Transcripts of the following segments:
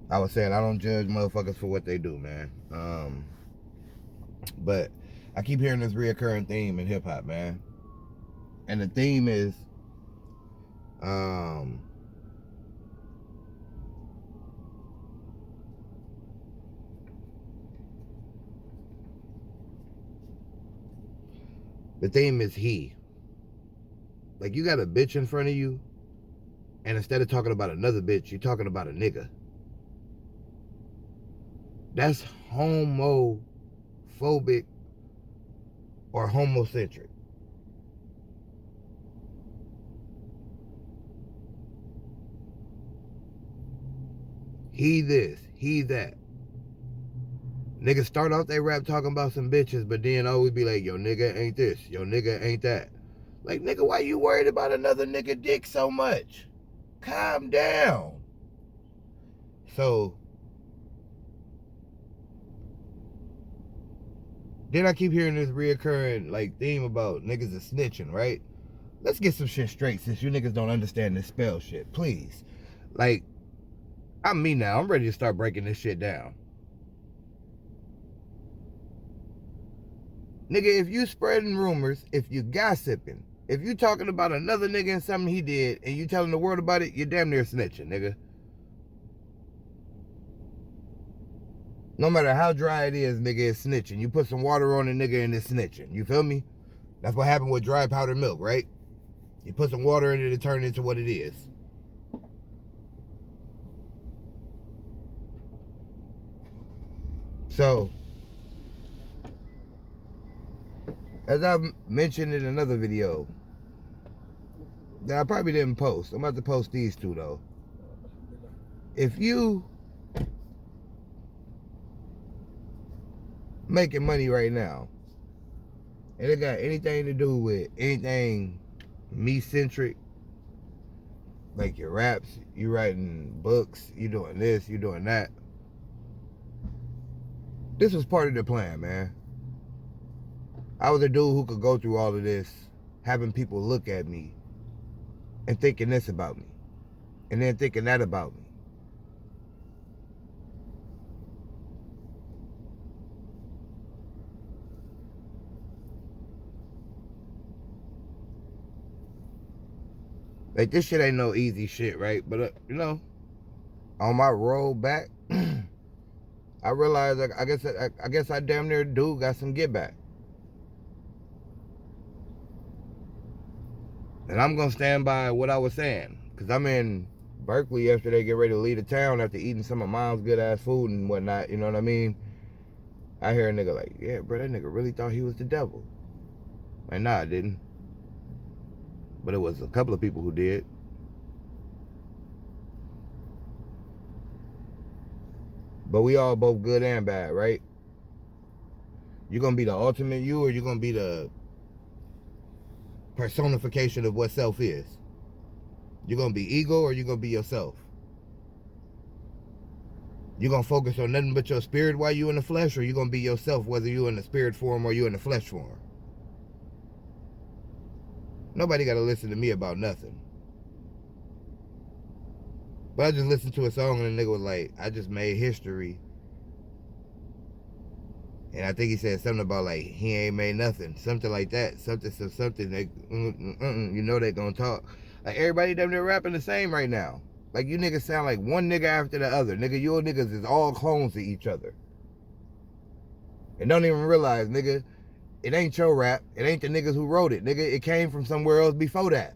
I was saying I don't judge motherfuckers for what they do, man. But I keep hearing this reoccurring theme in hip hop, man. And the theme is um the theme is he. Like you got a bitch in front of you, and instead of talking about another bitch, you're talking about a nigga. That's homophobic or homocentric. He this, he that. Niggas start off they rap talking about some bitches, but then always be like, yo, nigga ain't this, yo, nigga ain't that. Like, nigga, why you worried about another nigga dick so much? Calm down. So, then I keep hearing this reoccurring, like, theme about niggas is snitching, right? Let's get some shit straight since you niggas don't understand this spell shit, please. Like, I'm me now. I'm ready to start breaking this shit down. Nigga, if you spreading rumors, if you gossiping, if you talking about another nigga and something he did and you telling the world about it, you're damn near snitching, nigga. No matter how dry it is, nigga, it's snitching. You put some water on a nigga and it's snitching. You feel me? That's what happened with dry powdered milk, right? You put some water in it, it turned into what it is. So, as I mentioned in another video that I probably didn't post, I'm about to post these two though. If you making money right now and it got anything to do with anything me centric, like your raps, you writing books, you doing this, you doing that, this was part of the plan, man. I was a dude who could go through all of this, having people look at me and thinking this about me, and then thinking that about me. Like, this shit ain't no easy shit, right? But, you know, on my road back, I realized, I guess I damn near do got some get back. And I'm going to stand by what I was saying. Because I'm in Berkeley yesterday, get ready to leave the town after eating some of Mom's good-ass food and whatnot, you know what I mean? I hear a nigga like, yeah, bro, that nigga really thought he was the devil. Like, nah, I didn't. But it was a couple of people who did. But we all both good and bad, right? You're going to be the ultimate you, or you're going to be the personification of what self is? You're going to be ego, or you're going to be yourself? You're going to focus on nothing but your spirit while you in the flesh, or you're going to be yourself whether you in the spirit form or you in the flesh form? Nobody got to listen to me about nothing. But I just listened to a song and the nigga was like, I just made history. And I think he said something about like, he ain't made nothing. Something like that. Something. They, you know they gonna talk. Like, everybody damn near rapping the same right now. Like, you niggas sound like one nigga after the other. Nigga, your niggas is all clones of each other. And don't even realize, nigga, it ain't your rap. It ain't the niggas who wrote it. Nigga, it came from somewhere else before that.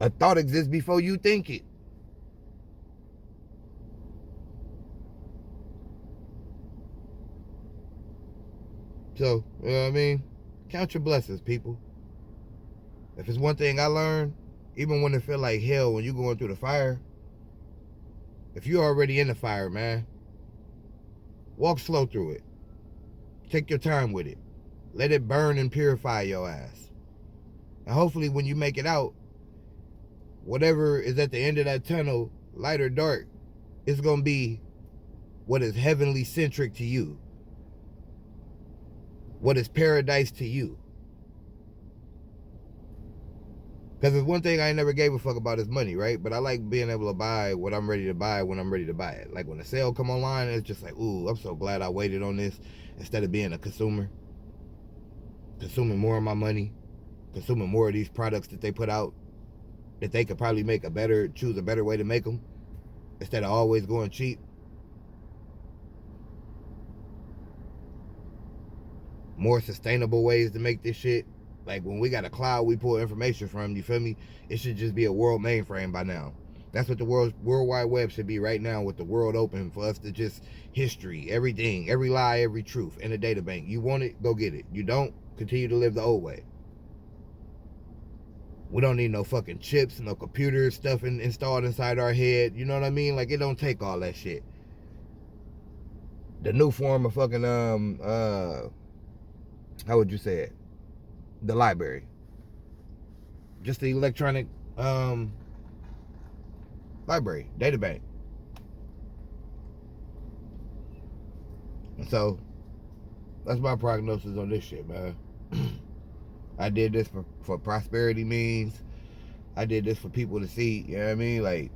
A thought exists before you think it. So, you know what I mean? Count your blessings, people. If it's one thing I learned, even when it feel like hell when you going through the fire, if you're already in the fire, man, walk slow through it. Take your time with it. Let it burn and purify your ass. And hopefully when you make it out, whatever is at the end of that tunnel, light or dark, it's going to be what is heavenly centric to you. What is paradise to you. Because it's one thing I ain't never gave a fuck about is money, right? But I like being able to buy what I'm ready to buy when I'm ready to buy it. Like when the sale come online, it's just like, ooh, I'm so glad I waited on this instead of being a consumer. Consuming more of my money, consuming more of these products that they put out that they could probably choose a better way to make them instead of always going cheap. More sustainable ways to make this shit. Like when we got a cloud we pull information from, you feel me? It should just be a world mainframe by now. That's what the World Wide Web should be right now, with the world open for us to just history, everything, every lie, every truth in a data bank. You want it, go get it. You don't, continue to live the old way. We don't need no fucking chips, no computer stuff installed inside our head. You know what I mean? Like, it don't take all that shit. The new form of fucking how would you say it? The library. Just the electronic library, data bank. And so that's my prognosis on this shit, man. I did this for prosperity means. I did this for people to see, you know what I mean? Like,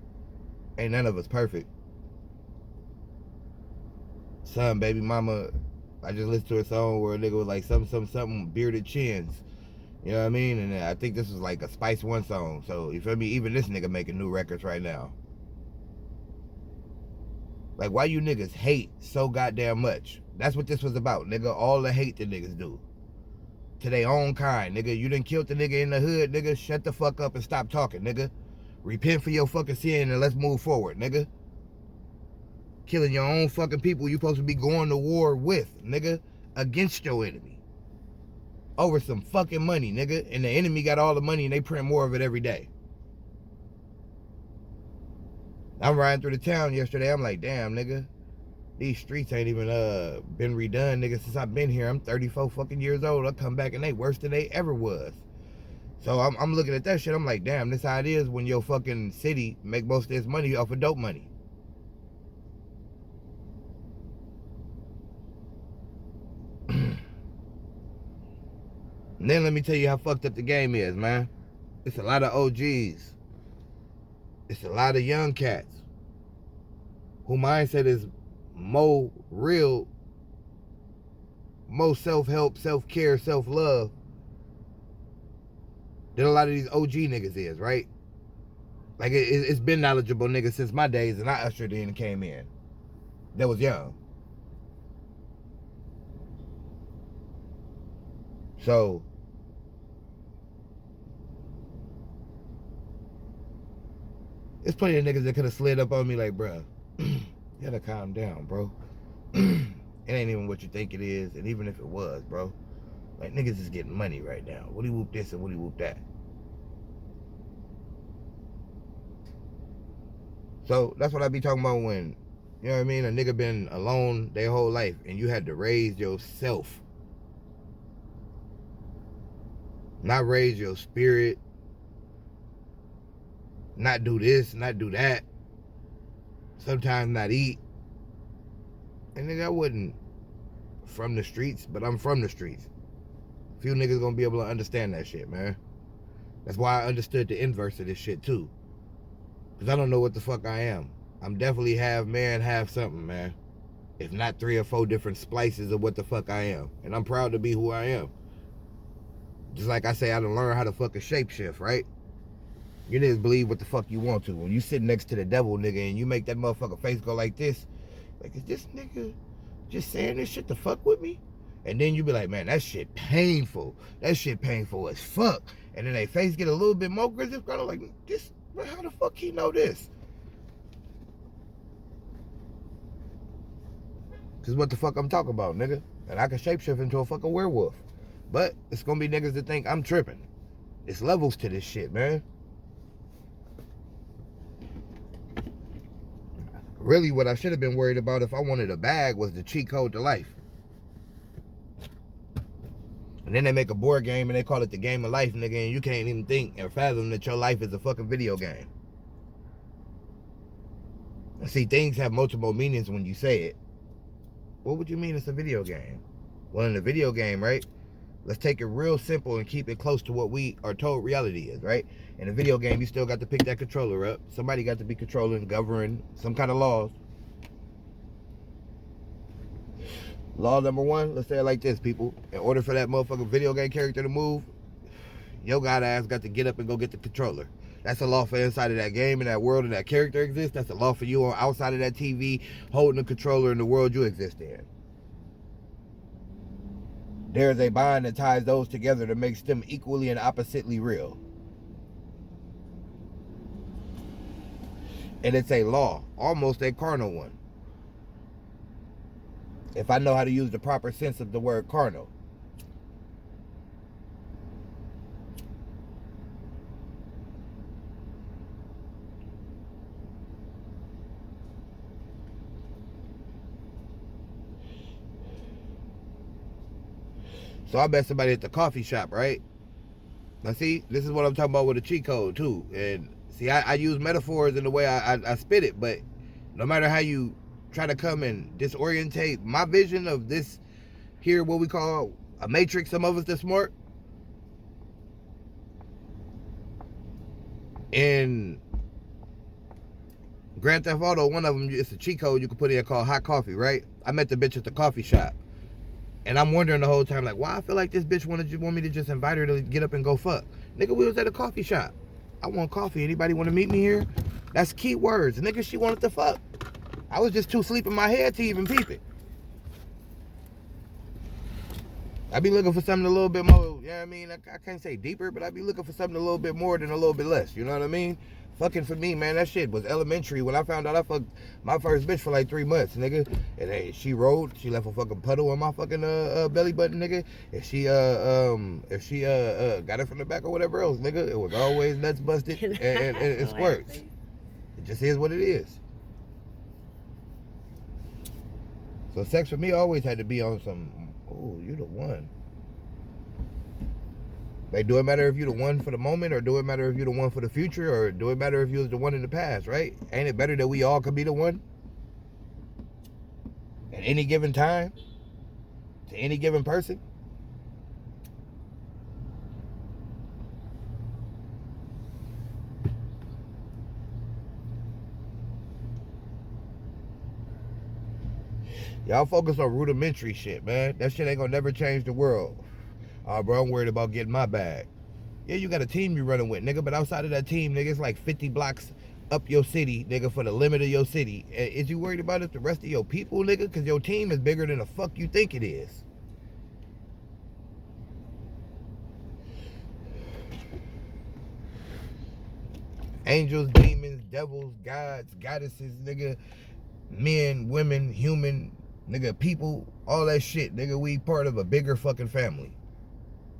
ain't none of us perfect. Son, baby mama, I just listened to a song where a nigga was like, something, bearded chins. You know what I mean? And I think this was like a Spice One song. So, you feel me? Even this nigga making new records right now. Like, why you niggas hate so goddamn much? That's what this was about, nigga. All the hate the niggas do. To their own kind, nigga. You done killed the nigga in the hood, nigga. Shut the fuck up and stop talking, nigga. Repent for your fucking sin and let's move forward, nigga. Killing your own fucking people you supposed to be going to war with, nigga. Against your enemy. Over some fucking money, nigga. And the enemy got all the money and they print more of it every day. I'm riding through the town yesterday. I'm like, damn, nigga. These streets ain't even been redone, nigga, since I've been here. I'm 34 fucking years old. I come back and they worse than they ever was. So I'm looking at that shit. I'm like, damn, this how it is when your fucking city make most of its money off of dope money. And then let me tell you how fucked up the game is, man. It's a lot of OGs. It's a lot of young cats who mindset is more real, more self-help, self-care, self-love than a lot of these OG niggas is, right? Like, it's been knowledgeable niggas since my days, and I ushered in and came in. That was young. So, there's plenty of niggas that could have slid up on me like, bruh, you gotta calm down, bro. It ain't even what you think it is, and even if it was, bro, like, niggas is getting money right now. Woody whoop this and woody whoop that. So that's what I be talking about when, you know what I mean, a nigga been alone their whole life and you had to raise yourself. Not raise your spirit. Not do this, not do that. Sometimes not eat. And nigga, I wasn't from the streets, but I'm from the streets. Few niggas gonna be able to understand that shit, man. That's why I understood the inverse of this shit too. Cause I don't know what the fuck I am. I'm definitely half man, half something, man. If not 3 or 4 different splices of what the fuck I am. And I'm proud to be who I am. Just like I say, I done learned how to fucking shapeshift, right? You niggas believe what the fuck you want to. When you sit next to the devil, nigga, and you make that motherfucker face go like this, like, is this nigga just saying this shit to fuck with me? And then you be like, man, that shit painful. That shit painful as fuck. And then they face get a little bit more aggressive, kind of like, this, how the fuck he know this? This is what the fuck I'm talking about, nigga. And I can shapeshift into a fucking werewolf. But it's gonna be niggas that think I'm tripping. It's levels to this shit, man. Really, what I should have been worried about if I wanted a bag was the cheat code to life. And then they make a board game and they call it the game of life, nigga, and you can't even think and fathom that your life is a fucking video game. And see, things have multiple meanings when you say it. What would you mean it's a video game? Well, in a video game, right? Let's take it real simple and keep it close to what we are told reality is, right? In a video game, you still got to pick that controller up. Somebody got to be controlling, governing some kind of laws. Law number one, let's say it like this, people. In order for that motherfucking video game character to move, your god ass got to get up and go get the controller. That's a law for inside of that game and that world and that character exists. That's a law for you on outside of that TV, holding the controller in the world you exist in. There's a bond that ties those together that makes them equally and oppositely real. And it's a law, almost a carnal one. If I know how to use the proper sense of the word carnal. So I bet somebody at the coffee shop, right? Now see, this is what I'm talking about with a cheat code too. And see, I use metaphors in the way I spit it, but no matter how you try to come and disorientate my vision of this here, what we call a matrix, some of us that's smart. In Grand Theft Auto, one of them, it's a cheat code you can put in called hot coffee, right? I met the bitch at the coffee shop. And I'm wondering the whole time, like, why I feel like this bitch want me to just invite her to get up and go fuck. Nigga, we was at a coffee shop. I want coffee. Anybody want to meet me here? That's key words. Nigga, she wanted to fuck. I was just too sleep in my head to even peep it. I be looking for something a little bit more, you know what I mean? I can't say deeper, but I be looking for something a little bit more than a little bit less. You know what I mean? Fucking for me, man, that shit was elementary. When I found out I fucked my first bitch for like 3 months, nigga. And hey, she rode, she left a fucking puddle on my fucking belly button, nigga. If she got it from the back or whatever else, nigga, it was always nuts busted and squirts. It just is what it is. So sex for me always had to be on some, oh, you the one. Like, do it matter if you the one for the moment, or do it matter if you the one for the future, or do it matter if you was the one in the past, right? Ain't it better that we all could be the one? At any given time? To any given person? Y'all focus on rudimentary shit, man. That shit ain't gonna never change the world. Bro, I'm worried about getting my bag. Yeah, you got a team you running with, nigga, but outside of that team, nigga, it's like 50 blocks up your city, nigga, for the limit of your city. Is you worried about it the rest of your people, nigga? Because your team is bigger than the fuck you think it is. Angels, demons, devils, gods, goddesses, nigga, men, women, human, nigga, people, all that shit, nigga, we part of a bigger fucking family.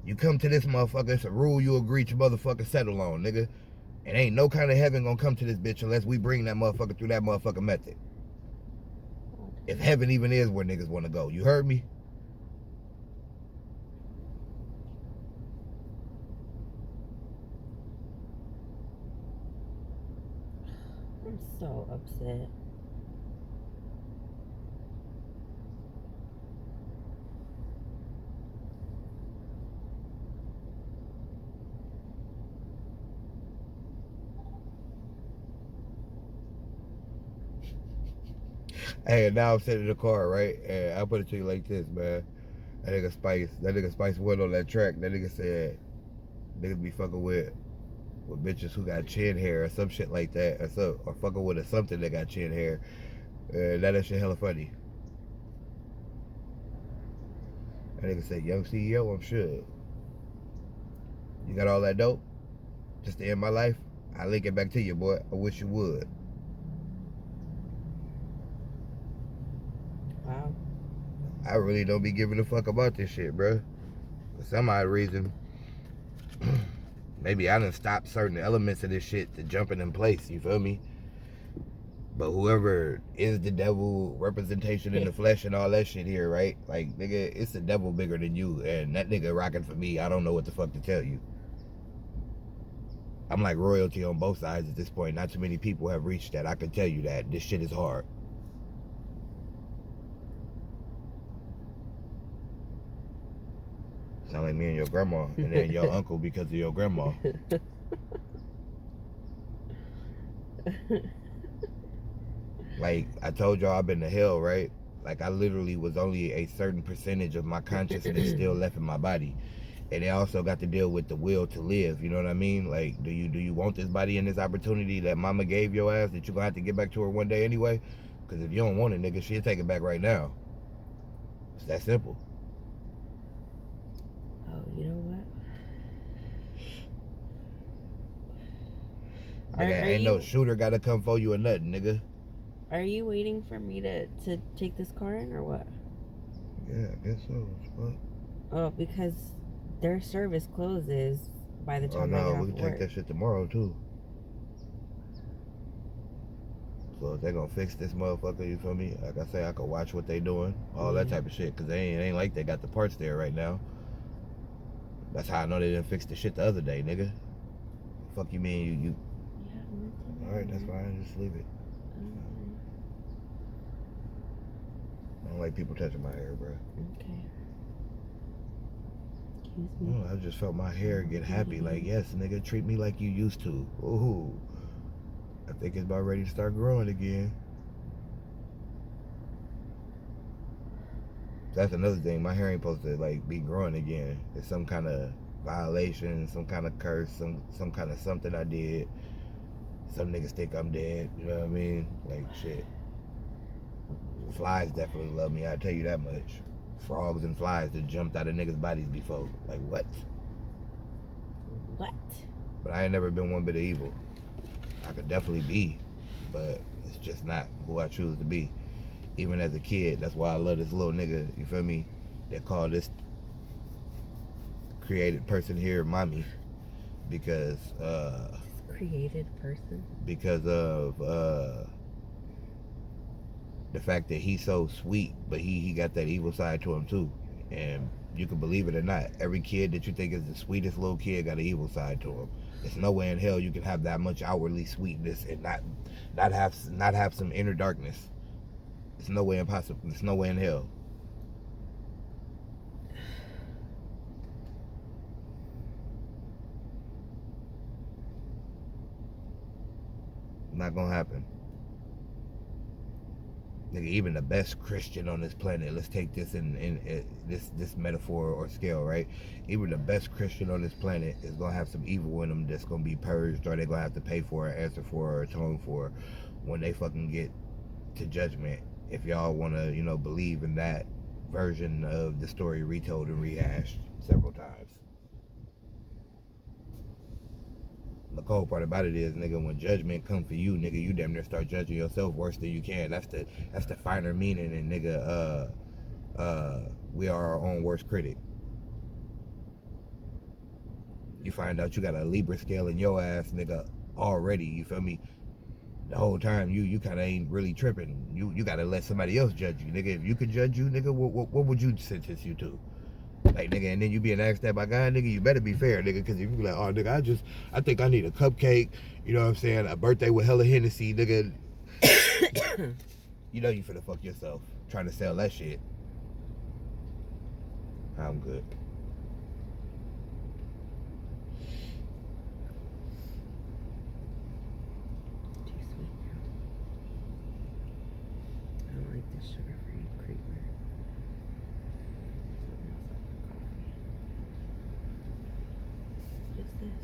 You come to this motherfucker, it's a rule you agree to motherfucker settle on, nigga. And ain't no kind of heaven gonna come to this bitch unless we bring that motherfucker through that motherfucking method. If heaven even is where niggas wanna go. You heard me? I'm so upset. Hey, now I'm sitting in the car, right? And I put it to you like this, man. That nigga Spice went on that track. That nigga said niggas be fucking with bitches who got chin hair or some shit like that, or fucking with something that got chin hair. That shit hella funny. That nigga said, young CEO, I'm sure. You got all that dope? Just to end my life? I link it back to you, boy. I wish you would. Wow. I really don't be giving a fuck about this shit, bro. For some odd reason, maybe I done stopped certain elements of this shit to jumping in place, you feel me? But whoever is the devil representation in the flesh and all that shit here, right? Like, nigga, it's the devil bigger than you, and that nigga rocking for me, I don't know what the fuck to tell you. I'm like royalty on both sides at this point. Not too many people have reached that. I can tell you that. This shit is hard. sound like me and your grandma, and then your uncle because of your grandma. Like, I told y'all I've been to hell, right? Like, I literally was only a certain percentage of my consciousness still left in my body. And they also got to deal with the will to live, you know what I mean? Like, do you want this body and this opportunity that mama gave your ass that you're gonna have to get back to her one day anyway? Because if you don't want it, nigga, she'll take it back right now. It's that simple. Oh, you know what? Ain't no shooter gotta come for you or nothing, nigga. Are you waiting for me to take this car in or what? Yeah, I guess so. What? Oh, because their service closes by the time I get off we can work. take that shit tomorrow too. So if they gonna fix this motherfucker, you feel me? Like I say, I can watch what they doing, all that type of shit, cause they ain't like they got the parts there right now. That's how I know they didn't fix the shit the other day, nigga. Fuck you mean you? All right, that's fine. Just leave it. I don't like people touching my hair, bro. Okay. Excuse me. I just felt my hair get happy. Like, yes, nigga, treat me like you used to. Ooh. I think it's about ready to start growing again. That's another thing. My hair ain't supposed to like be growing again. It's some kind of violation, some kind of curse, some kind of something I did. Some niggas think I'm dead. You know what I mean? Like shit. Flies definitely love me. I tell you that much. Frogs and flies that jumped out of niggas' bodies before. Like what? What? But I ain't never been one bit of evil. I could definitely be, but it's just not who I choose to be. Even as a kid, that's why I love this little nigga, you feel me? They call this created person here mommy because created person? Because of the fact that he's so sweet, but he got that evil side to him too. And you can believe it or not, every kid that you think is the sweetest little kid got an evil side to him. There's no way in hell you can have that much outwardly sweetness and not have some inner darkness. There's no way impossible. There's no way in hell. Not gonna happen. Nigga, even the best Christian on this planet, let's take this in this metaphor or scale, right? Even the best Christian on this planet is gonna have some evil in them that's gonna be purged, or they're gonna have to pay for, or answer for, or atone for when they fucking get to judgment. If y'all wanna, believe in that version of the story retold and rehashed several times. The cold part about it is, nigga, when judgment come for you, nigga, you damn near start judging yourself worse than you can. That's the finer meaning, and nigga, we are our own worst critic. You find out you got a Libra scale in your ass, nigga, already, you feel me? The whole time you kind of ain't really tripping. You gotta let somebody else judge you, nigga. If you could judge you, nigga, what would you sentence you to? Like, nigga, and then you being asked that by God, nigga, you better be fair, nigga, because if you be like, oh, nigga, I think I need a cupcake, you know what I'm saying, a birthday with hella Hennessy, nigga, you know you finna fuck yourself trying to sell that shit. I'm good. Too sweet. I don't like this sugar-free creamer. What is this?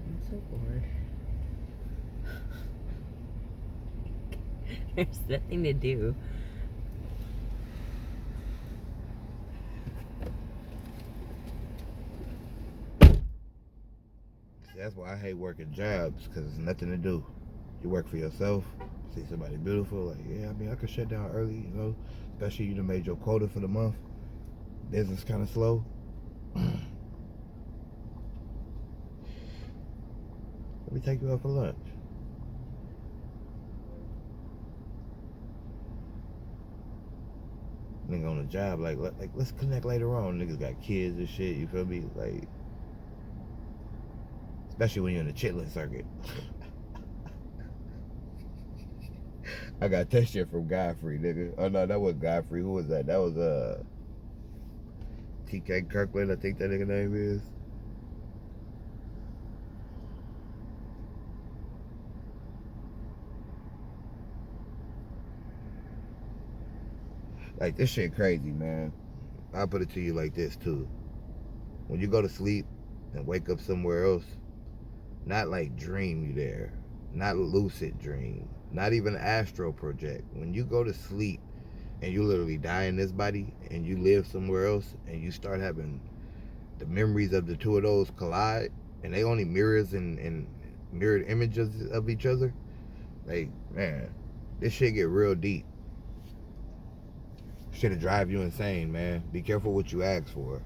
I'm so bored. There's nothing to do. That's why I hate working jobs, because there's nothing to do. You work for yourself, see somebody beautiful, like, yeah, I mean, I could shut down early, especially you done made your quota for the month. Business kind of slow. Let me take you out for lunch. Nigga on the job, like let's connect later on. Niggas got kids and shit, you feel me? Like, especially when you're in the chitlin circuit. I got that shit from Godfrey, nigga. Oh no, that wasn't Godfrey. Who was that? That was TK Kirkland, I think that nigga name is. Like, this shit crazy, man. I'll put it to you like this too. When you go to sleep and wake up somewhere else, not like dream you there, not lucid dream, not even astral project. When you go to sleep and you literally die in this body and you live somewhere else and you start having the memories of the two of those collide and they only mirrors and mirrored images of each other, like, man, this shit get real deep. Shit'll drive you insane, man. Be careful what you ask for.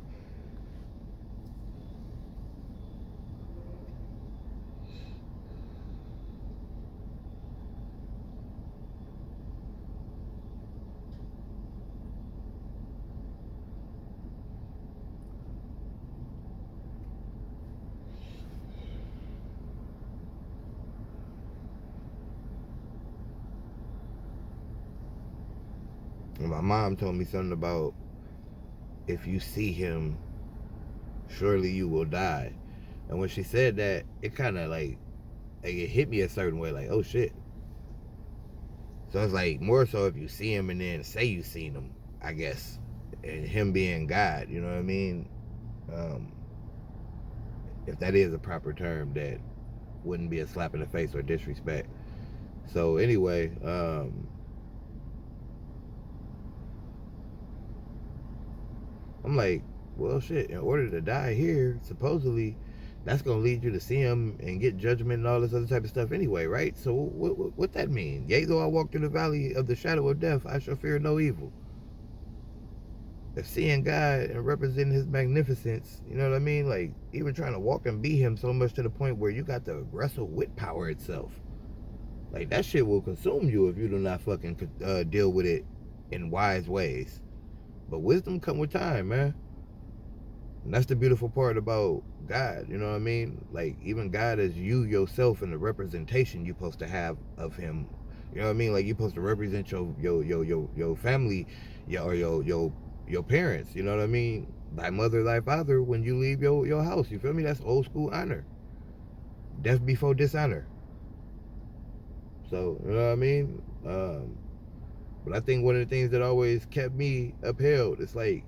And my mom told me something about, if you see him, surely you will die. And when she said that, it kind of like it hit me a certain way, like, oh shit. So it's like, more so if you see him and then say you seen him, I guess, and him being God, you know what I mean? If that is a proper term, that wouldn't be a slap in the face or disrespect. So anyway, I'm like, well, shit, in order to die here, supposedly, that's going to lead you to see him and get judgment and all this other type of stuff anyway, right? So what that mean? Yea, though I walk through the valley of the shadow of death, I shall fear no evil. If seeing God and representing his magnificence, you know what I mean? Like, even trying to walk and be him so much to the point where you got to wrestle with power itself. Like, that shit will consume you if you do not fucking deal with it in wise ways. But wisdom come with time, man. And that's the beautiful part about God, you know what I mean? Like, even God is you yourself and the representation you're supposed to have of him. You know what I mean? Like, you're supposed to represent your family, your parents, you know what I mean? Thy mother, thy father, when you leave your house, you feel me? That's old school honor. Death before dishonor. So, you know what I mean? But I think one of the things that always kept me upheld, it's like,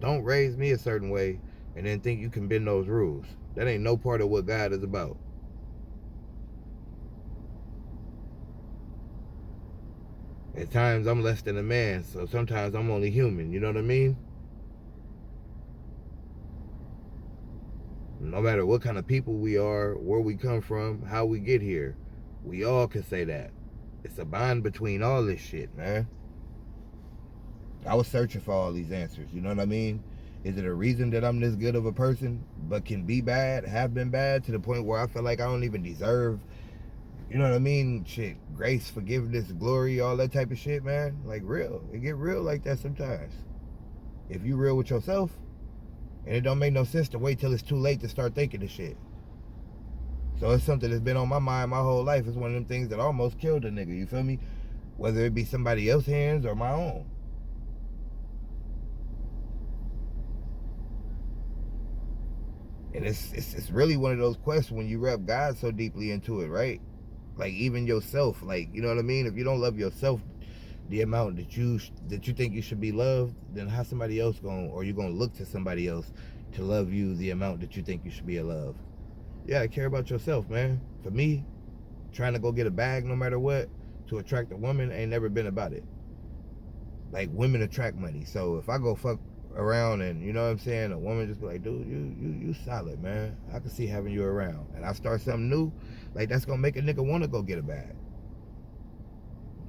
don't raise me a certain way and then think you can bend those rules. That ain't no part of what God is about. At times I'm less than a man, so sometimes I'm only human, you know what I mean? No matter what kind of people we are, where we come from, how we get here, we all can say that. It's a bond between all this shit, man. I was searching for all these answers, you know what I mean? Is it a reason that I'm this good of a person, but can be bad, have been bad, to the point where I feel like I don't even deserve, you know what I mean? Shit, grace, forgiveness, glory, all that type of shit, man. Like, real. It get real like that sometimes. If you real with yourself, and it don't make no sense to wait till it's too late to start thinking this shit. So it's something that's been on my mind my whole life. It's one of them things that almost killed a nigga, you feel me? Whether it be somebody else's hands or my own. And it's really one of those quests when you wrap God so deeply into it, right? Like, even yourself, like, you know what I mean? If you don't love yourself the amount that you think you should be loved, then how somebody else or you gonna look to somebody else to love you the amount that you think you should be loved? Yeah, I care about yourself, man. For me, trying to go get a bag no matter what to attract a woman ain't never been about it. Like, women attract money. So if I go fuck around and, you know what I'm saying, a woman just be like, dude, you solid, man. I can see having you around. And I start something new, like, that's gonna make a nigga wanna go get a bag.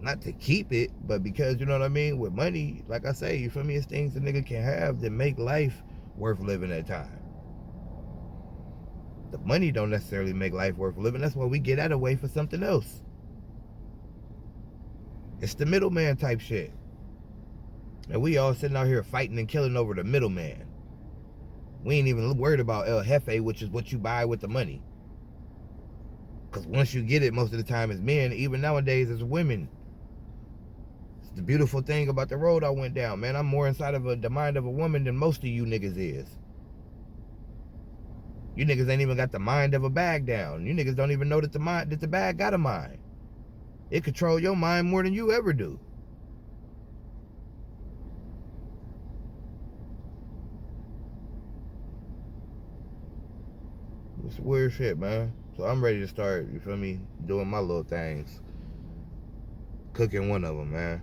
Not to keep it, but because, you know what I mean, with money, like I say, you feel me, it's things a nigga can have that make life worth living at time. The money don't necessarily make life worth living. That's why we get that away for something else. It's the middleman type shit. And we all sitting out here fighting and killing over the middleman. We ain't even worried about El Jefe, which is what you buy with the money. Because once you get it, most of the time it's men. Even nowadays, it's women. It's the beautiful thing about the road I went down, man. I'm more inside of the mind of a woman than most of you niggas is. You niggas ain't even got the mind of a bag down. You niggas don't even know that the bag got a mind. It control your mind more than you ever do. It's weird shit, man. So I'm ready to start, you feel me, doing my little things. Cooking one of them, man.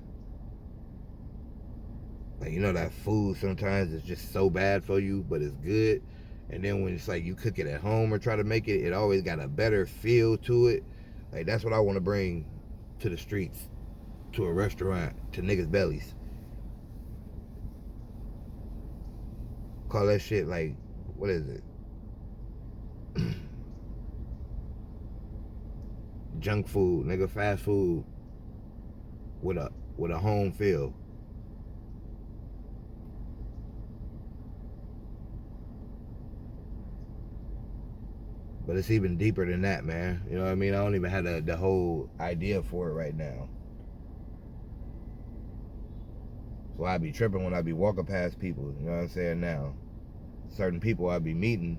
Like, you know that food sometimes is just so bad for you, but it's good. And then when it's like you cook it at home or try to make it, it always got a better feel to it. Like, that's what I want to bring to the streets, to a restaurant, to niggas' bellies. Call that shit like, what is it? Junk food, nigga, fast food with a home feel. But it's even deeper than that, man. You know what I mean? I don't even have the whole idea for it right now. So I be tripping when I be walking past people. You know what I'm saying? Now, certain people I be meeting,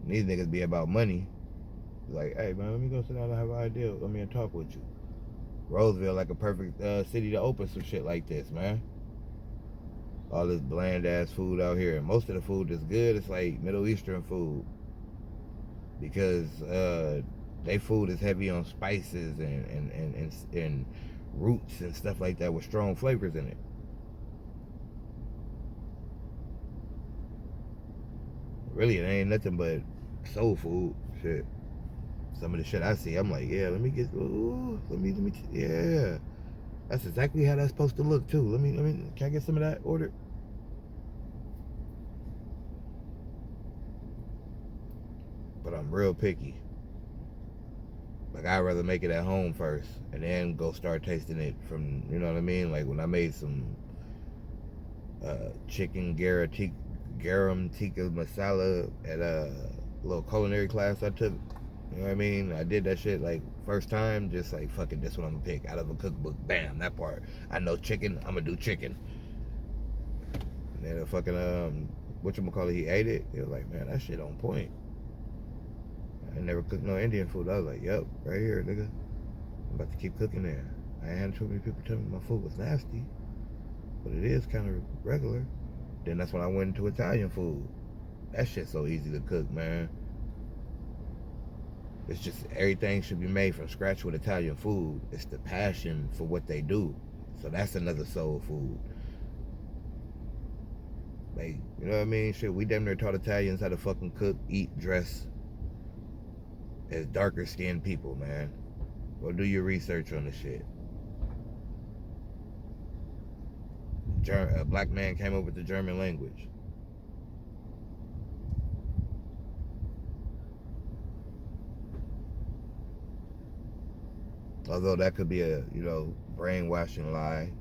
and these niggas be about money. Like, hey man, let me go sit down and have an idea. Let me talk with you. Roseville like a perfect city to open some shit like this, man. All this bland ass food out here, and most of the food that's good, it's like Middle Eastern food. Because they food is heavy on spices and roots and stuff like that with strong flavors in it. Really, it ain't nothing but soul food shit. Some of the shit I see, I'm like, yeah, let me get, ooh, yeah. That's exactly how that's supposed to look too. Can I get some of that ordered? But I'm real picky. Like, I'd rather make it at home first and then go start tasting it from, you know what I mean? Like when I made some chicken garam tikka masala at a little culinary class I took. You know what I mean? I did that shit like first time, just like, fuck it, this one I'm gonna pick out of a cookbook. Bam, that part. I know chicken, I'm gonna do chicken. And then a fucking, whatchamacallit, he ate it. He was like, man, that shit on point. I never cooked no Indian food. I was like, yep, right here, nigga. I'm about to keep cooking there. I ain't had too many people tell me my food was nasty, but it is kind of regular. Then that's when I went into Italian food. That shit's so easy to cook, man. It's just everything should be made from scratch with Italian food. It's the passion for what they do. So that's another soul food. Like, you know what I mean? Shit, we damn near taught Italians how to fucking cook, eat, dress as darker skinned people, man. Go do your research on the shit. A black man came up with the German language. Although that could be a, you know, brainwashing lie.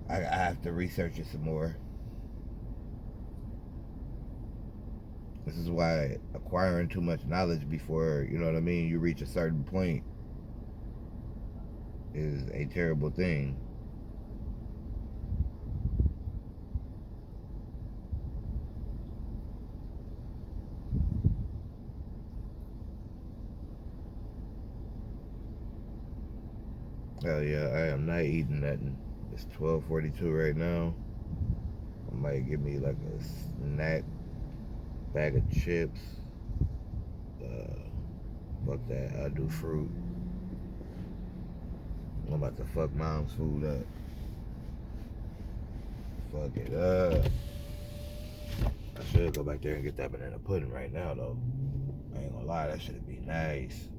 I have to research it some more. This is why acquiring too much knowledge before, you know what I mean, you reach a certain point is a terrible thing. Hell yeah, I am not eating nothing. It's 12:42 right now. I might give me like a snack, bag of chips. Fuck that, I'll do fruit. I'm about to fuck mom's food up. Fuck it up. I should go back there and get that banana pudding right now though. I ain't gonna lie, that should be nice.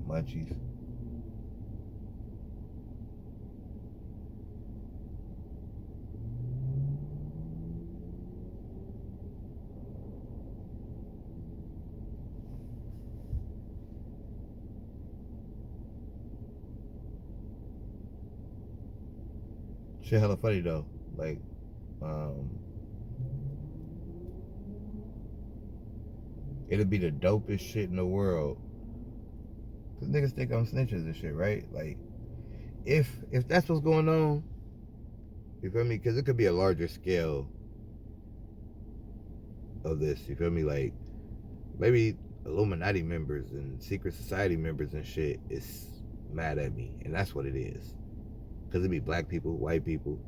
Munchies. Shit hella funny though. Like, it'd be the dopest shit in the world. Cause niggas think I'm snitches and shit, right? Like, if that's what's going on, you feel me? Cause it could be a larger scale of this, you feel me? Like, maybe Illuminati members and secret society members and shit is mad at me, and that's what it is. Cause it be black people, white people.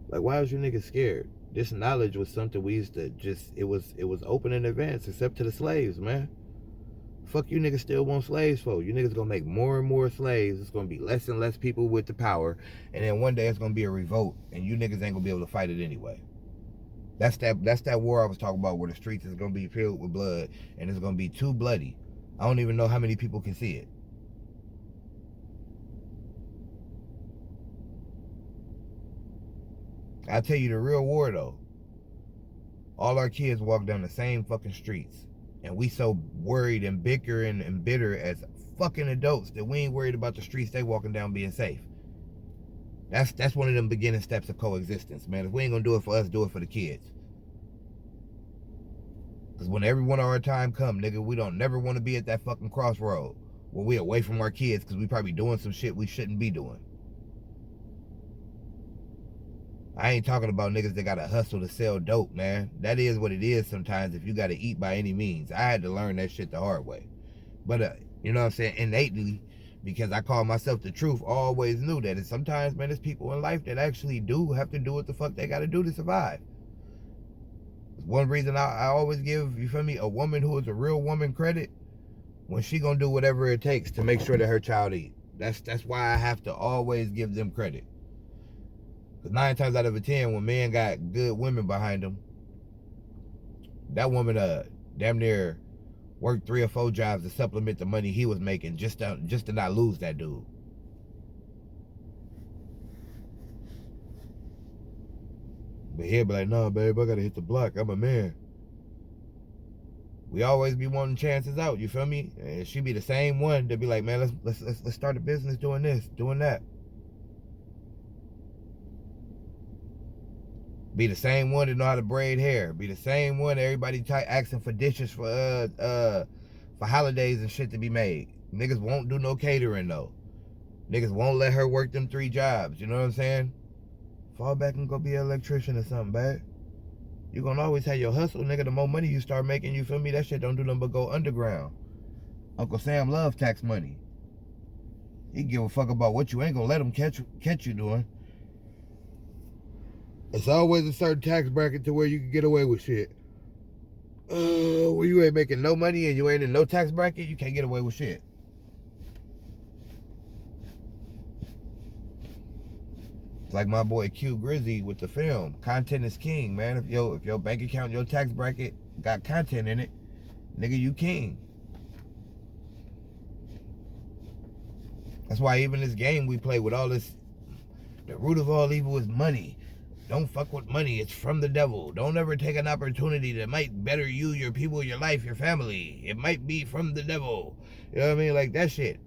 Like, why was you niggas scared? This knowledge was something we used to just, it was open in advance, except to the slaves, man. Fuck you niggas still want slaves for? You niggas gonna make more and more slaves. It's gonna be less and less people with the power, and then one day it's gonna be a revolt, and you niggas ain't gonna be able to fight it anyway. That's that war I was talking about, where the streets is gonna be filled with blood, and it's gonna be too bloody. I don't even know how many people can see it. I'll tell you the real war though. All our kids walk down the same fucking streets, and we so worried and bicker and bitter as fucking adults that we ain't worried about the streets they walking down being safe. That's one of them beginning steps of coexistence, man. If we ain't gonna do it for us, do it for the kids. Cause when every one of our time come, nigga, we don't never want to be at that fucking crossroad where we away from our kids because we probably doing some shit we shouldn't be doing. I ain't talking about niggas that gotta hustle to sell dope, man. That is what it is sometimes if you gotta eat by any means. I had to learn that shit the hard way. But, you know what I'm saying, innately, because I call myself the truth, I always knew that. And sometimes, man, there's people in life that actually do have to do what the fuck they gotta do to survive. One reason I always give, you feel me, a woman who is a real woman credit, when she gonna do whatever it takes to make sure that her child eat. That's why I have to always give them credit. Because 9 times out of 10, when men got good women behind them, that woman damn near worked 3 or 4 jobs to supplement the money he was making just to not lose that dude. But he'll be like, no, babe, I gotta hit the block. I'm a man. We always be wanting chances out, you feel me? And she be the same one that be like, man, let's start a business doing this, doing that. Be the same one that know how to braid hair. Be the same one that everybody asking for dishes for holidays and shit to be made. Niggas won't do no catering though. Niggas won't let her work them 3 jobs. You know what I'm saying? Fall back and go be an electrician or something, babe. You gonna always have your hustle, nigga. The more money you start making, you feel me? That shit don't do nothing but go underground. Uncle Sam love tax money. He give a fuck about what you ain't gonna let him catch you doing. It's always a certain tax bracket to where you can get away with shit. Where you ain't making no money and you ain't in no tax bracket, you can't get away with shit. It's like my boy Q Grizzy with the film. Content is king, man. If your bank account, your tax bracket got content in it, nigga, you king. That's why even this game we play with all this, the root of all evil is money. Don't fuck with money. It's from the devil. Don't ever take an opportunity that might better you, your people, your life, your family. It might be from the devil. You know what I mean? Like that shit.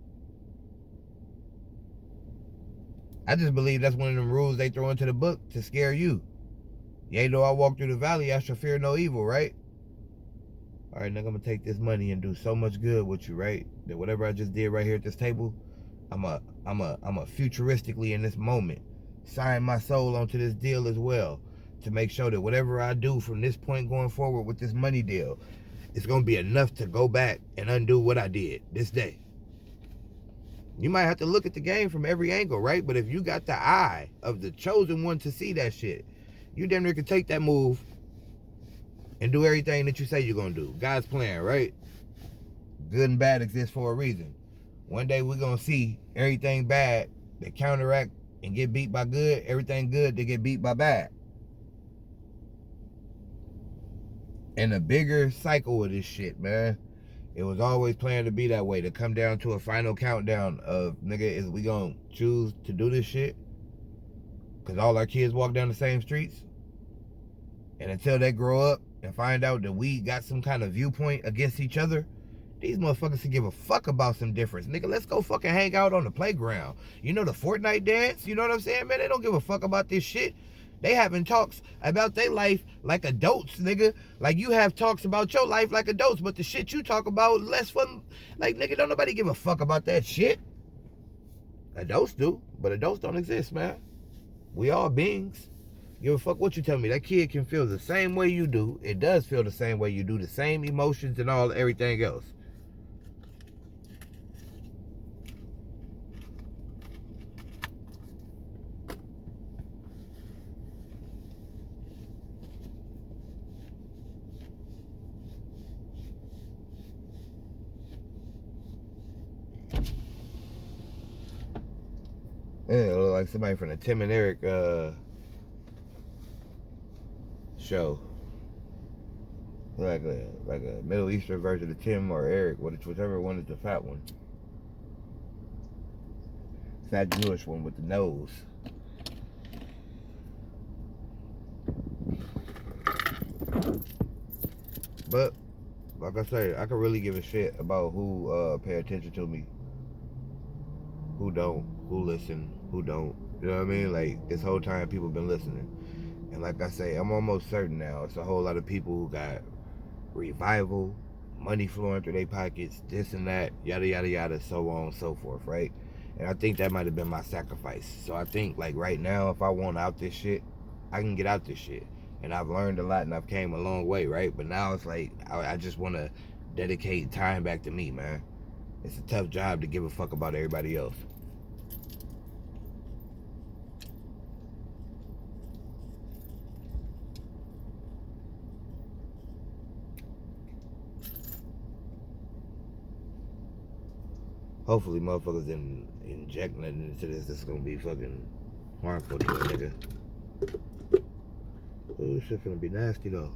I just believe that's one of them rules they throw into the book to scare you. Yea, though I walk through the valley, I shall fear no evil, right? All right, nigga, I'm gonna take this money and do so much good with you, right? That whatever I just did right here at this table, I'm a futuristically in this moment sign my soul onto this deal as well, to make sure that whatever I do from this point going forward with this money deal, it's gonna be enough to go back and undo what I did this day. You might have to look at the game from every angle, right? But if you got the eye of the chosen one to see that shit, you damn near can take that move and do everything that you say you're gonna do. God's plan, right? Good and bad exist for a reason. One day we're gonna see everything bad that counteract and get beat by good, everything good to get beat by bad. And a bigger cycle of this shit, man. It was always planned to be that way, to come down to a final countdown of, nigga, is we gonna choose to do this shit? Because all our kids walk down the same streets. And until they grow up and find out that we got some kind of viewpoint against each other, These motherfuckers can give a fuck about some difference. Nigga, let's go fucking hang out on the playground. You know the Fortnite dance? You know what I'm saying, man? They don't give a fuck about this shit. They having talks about their life like adults, nigga. Like you have talks about your life like adults, but the shit you talk about less fun. Like, nigga, don't nobody give a fuck about that shit. Adults do, but adults don't exist, man. We all beings. Give a fuck what you tell me. That kid can feel the same way you do. It does feel the same way you do. The same emotions and all everything else. Yeah, it look like somebody from the Tim and Eric show. Like a Middle Eastern version of Tim or Eric, whichever one is the fat one. Fat Jewish one with the nose. But like I say, I can really give a shit about who pay attention to me, who don't, who listen, who don't. You know what I mean? Like this whole time people been listening. And like I say, I'm almost certain now it's a whole lot of people who got revival, money flowing through their pockets, this and that, yada yada yada, so on and so forth, right? And I think that might have been my sacrifice. So I think like right now, if I want out this shit, I can get out this shit. And I've learned a lot and I've came a long way, right? But now it's like I just want to dedicate time back to me, man. It's a tough job to give a fuck about everybody else. Hopefully motherfuckers didn't inject nothing into this that's gonna be fucking harmful to a nigga. Oh, this shit finna be nasty though.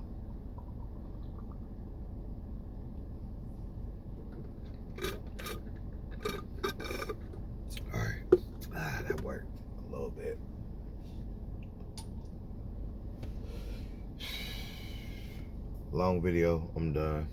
Alright. That worked a little bit. Long video, I'm done.